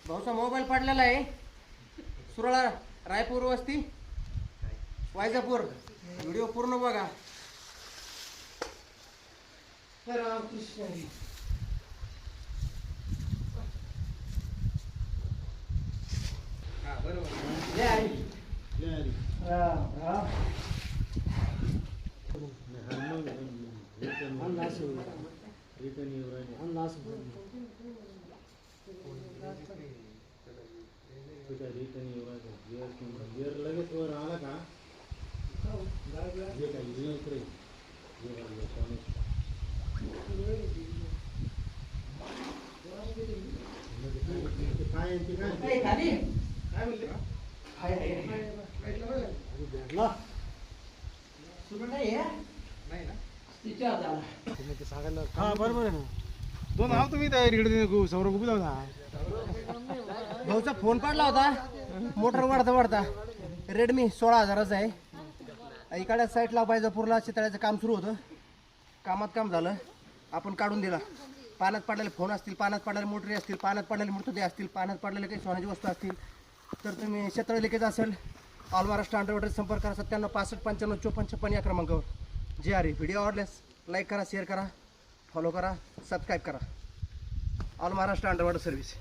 भाऊचा mobile पडलेला आहे. सुरळा रायपूर वस्ती वायजापूर. व्हिडिओ पूर्ण बघा. रामकृष्ण हरी. हा बरोबर. जय हरी. जय हरी. राम राम. लगेच वर आला का जे काही इकडे काय काय खाली काय म्हणले? हाय हाय भेटला सुरू नाही आहे. नाही ना तिच्या हाताला. हा बरोबर आहे ना. दोन आव तुम्ही तयारी सौरभ गुगल होता. भाऊचा फोन पडला होता. मोटर वाढता वाढता रेडमी 16,000चा आहे. इकडच्या साईडला बायजापूरला चितळ्याचं काम सुरू होतं. कामात काम झालं, आपण काढून दिला. पाण्यात पडलेले फोन असतील, पाण्यात पडलेले मोटरी असतील, पाण्यात पडलेले मृतदेह असतील, पाण्यात पडलेले काही सोन्याची वस्तू असतील, तर तुम्ही क्षेत्र लिकेज असेल ऑल महाराष्ट्र अंडरवॉटर संपर्क करा 97 65 95 54 56 या क्रमांकावर. जे आर व्हिडिओ आवडल्यास लाईक करा, शेअर करा, फॉलो करा, सबस्क्राईब करा. All Maharashtra underwater service.